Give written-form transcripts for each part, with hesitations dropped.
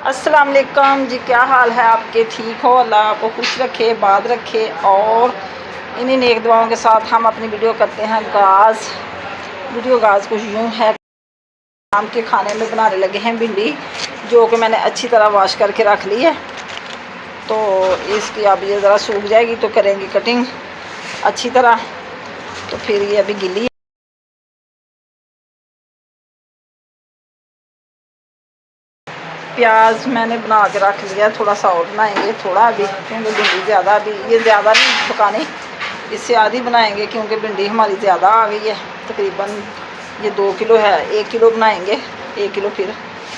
अस्सलाम वालेकुम जी, क्या हाल है आपके? ठीक हो? अल्लाह आपको खुश रखे, बात रखे। और इन्हीं नेक दुआओं के साथ हम अपनी वीडियो करते हैं गाज कुछ यूँ है। शाम के खाने में बनाने लगे हैं भिंडी, जो कि मैंने अच्छी तरह वॉश करके रख ली है। तो इसकी अब ये ज़रा सूख जाएगी तो करेंगे कटिंग अच्छी तरह। तो फिर ये अभी गिली है। प्याज मैंने बना के रख लिया, थोड़ा सा और बनाएंगे थोड़ा अभी, क्योंकि भिंडी ज़्यादा अभी ये ज़्यादा नहीं पकानी, इससे आधी बनाएंगे क्योंकि भिंडी हमारी ज़्यादा आ गई है। तकरीबन ये 2 किलो है, 1 किलो बनाएंगे, 1 किलो फिर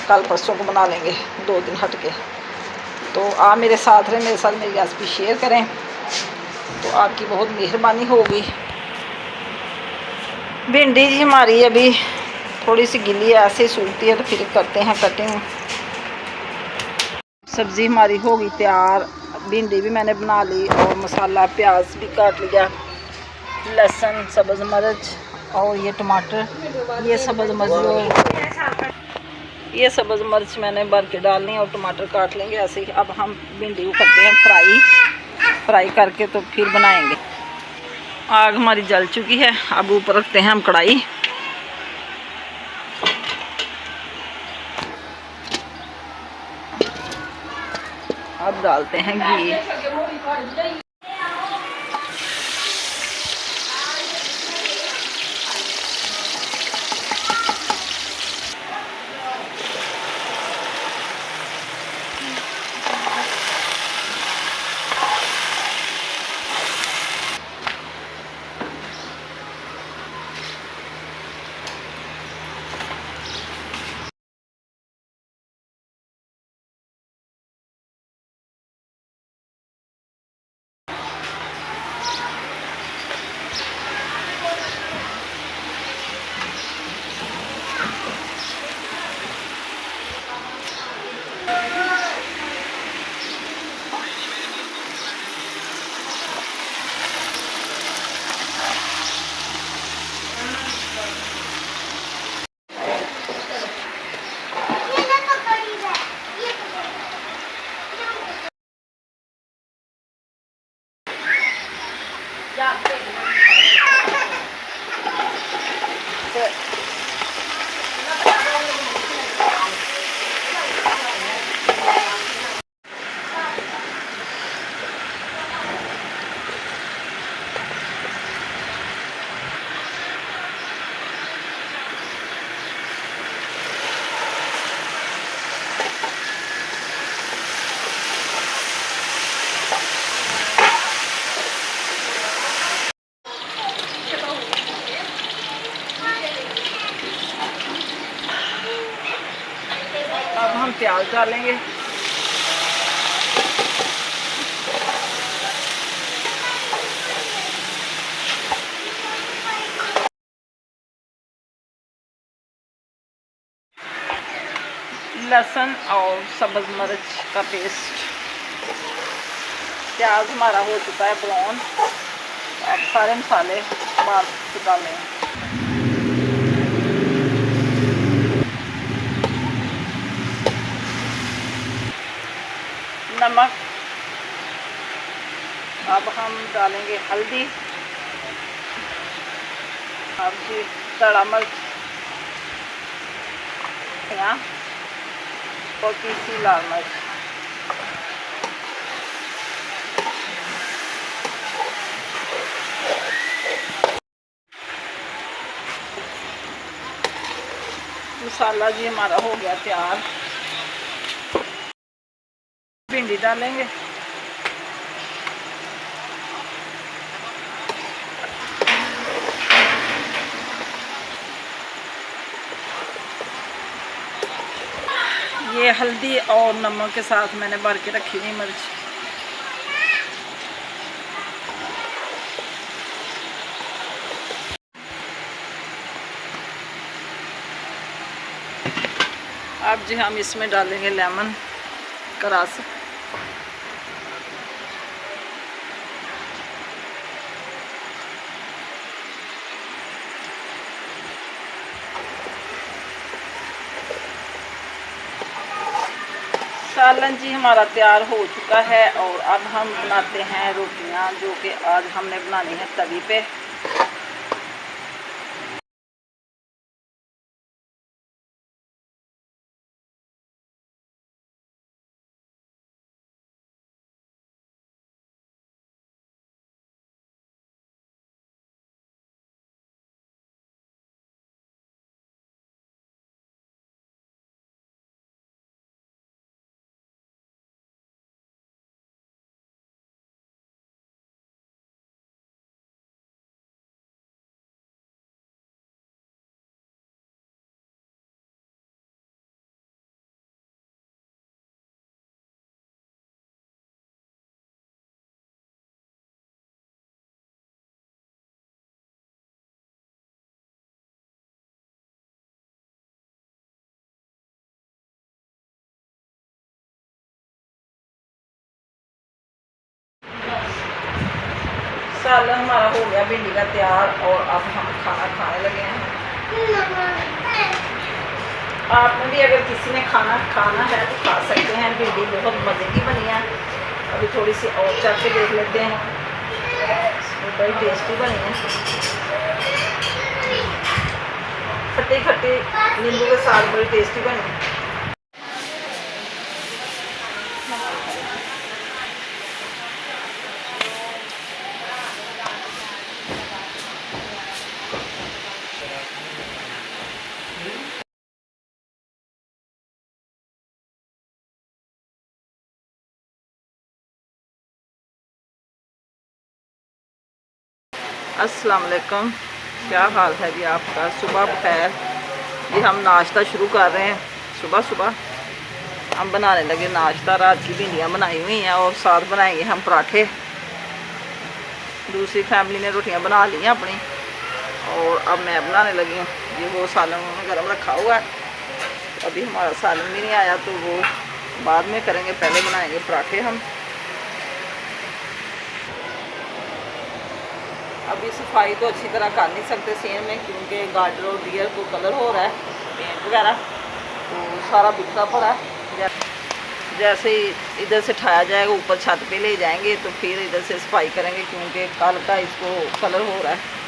कल परसों को बना लेंगे, 2 दिन हट के। तो आप मेरे साथ रहें, मेरे साथ मेरी रेसिपी शेयर करें तो आपकी बहुत मेहरबानी होगी। भिंडी जी हमारी अभी थोड़ी सी गिली है, ऐसे ही सूखती है, तो फिर करते हैं कटिंग। सब्ज़ी हमारी हो गई तैयार, भिंडी भी मैंने बना ली और मसाला प्याज भी काट लिया, लहसुन, सब्ज़ मिर्च और ये टमाटर, ये सब्ज़ मिर्च मैंने भर के डालनी और टमाटर काट लेंगे ऐसे ही। अब हम भिंडी को करते हैं फ्राई करके तो फिर बनाएंगे। आग हमारी जल चुकी है, अब ऊपर रखते हैं हम कढ़ाई। अब डालते हैं घी। अब हम प्याज डालेंगे। लहसुन और सब्ज़ मिर्च का पेस्ट। प्याज हमारा हो चुका है ब्राउन। अब सारे मसाले बाहर डालें। नमक। अब हम डालेंगे हल्दी, अब जी सड़ा मिर्च और पीसी लाल मिर्च। मसाला जी हमारा हो गया तैयार। भिंडी डालेंगे। ये हल्दी और नमक के साथ मैंने भर के रखी हुई मिर्च। अब जी हम इसमें डालेंगे लेमन का रस। सालन जी हमारा तैयार हो चुका है और अब हम बनाते हैं रोटियां, जो कि आज हमने बनानी है तवी पे। सालन हमारा हो गया भिंडी का तैयार और अब हम खाना खाने लगे हैं। आपने भी अगर किसी ने खाना खाना है तो खा सकते हैं। भिंडी बहुत मज़े की बनी है। अभी थोड़ी सी और चख के देख लेते हैं। बड़ी टेस्टी बनी है, खट्टी खट्टी नींबू के साथ बड़ी टेस्टी बनी है। अस्सलाम वालेकुम, क्या हाल है जी आपका? सुबह बखैर जी। हम नाश्ता शुरू कर रहे हैं। सुबह सुबह हम बनाने लगे नाश्ता। रात की भिंडियाँ बनाई हुई हैं और साथ बनाएंगे हम पराठे। दूसरी फैमिली ने रोटियां बना ली हैं अपनी और अब मैं बनाने लगी हूँ। ये वो सालन उन्होंने गर्म रखा हुआ है, अभी हमारा सालन भी नहीं आया तो वो बाद में करेंगे। पहले बनाएंगे पराठे हम। अभी सफाई तो अच्छी तरह कर नहीं सकते सेन में, क्योंकि गाजर और डियर को कलर हो रहा है, पेंट वगैरह तो सारा बिखरा पड़ा है। जैसे ही इधर से ठाया जाएगा ऊपर छत पे ले जाएंगे तो फिर इधर से सफाई करेंगे, क्योंकि कल का इसको कलर हो रहा है।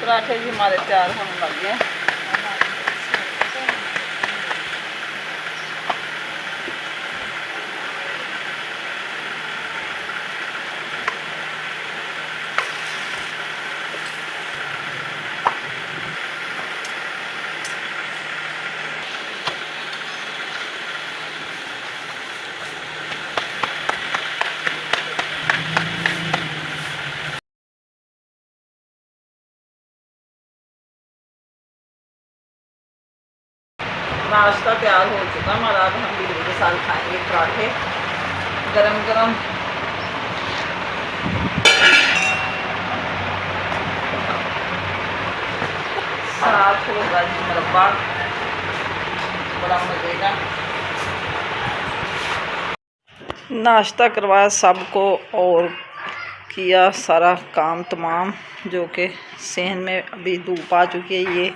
पराठे भी हमारे तैयार होने लग गए हैं। नाश्ता तैयार हो चुका हमारा। अब हम भिंडी के साथ खाएंगे पराठे गरम गरम। साथ होगा जी मुरब्बा, बड़ा मजे का। नाश्ता करवाया सबको और किया सारा काम तमाम, जो कि सेहन में अभी धूप आ चुकी है। ये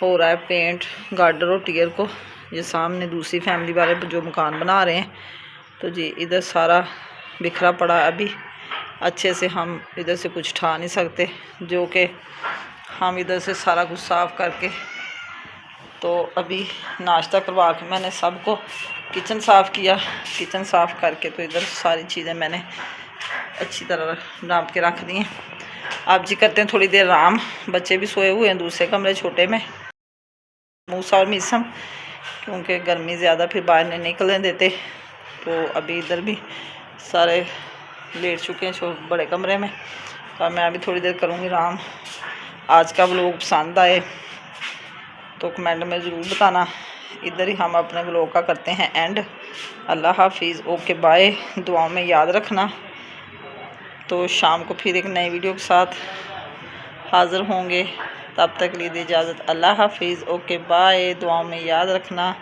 हो रहा है पेंट गार्डर और टियर को। ये सामने दूसरी फैमिली वाले जो मकान बना रहे हैं, तो जी इधर सारा बिखरा पड़ा। अभी अच्छे से हम इधर से कुछ उठा नहीं सकते, जो कि हम इधर से सारा कुछ साफ़ करके तो अभी नाश्ता करवा के मैंने सबको किचन साफ़ किया। किचन साफ़ करके तो इधर सारी चीज़ें मैंने अच्छी तरह नाप के रख दी हैं। अब जी करते हैं थोड़ी देर आराम। बच्चे भी सोए हुए हैं दूसरे कमरे छोटे में, मूसा और मीसम, क्योंकि गर्मी ज़्यादा फिर बाहर नहीं निकलने देते। तो अभी इधर भी सारे लेट चुके हैं बड़े कमरे में। तो मैं अभी थोड़ी देर करूँगी आराम। आज का व्लॉग पसंद आए तो कमेंट में ज़रूर बताना। इधर ही हम अपने व्लॉग का करते हैं एंड। अल्लाह हाफिज़, ओके बाय, दुआओं में याद रखना। तो शाम को फिर एक नई वीडियो के साथ हाज़िर होंगे, तब तक के लिए इजाज़त। अल्लाह हाफिज़, ओके बाय, दुआओं में याद रखना।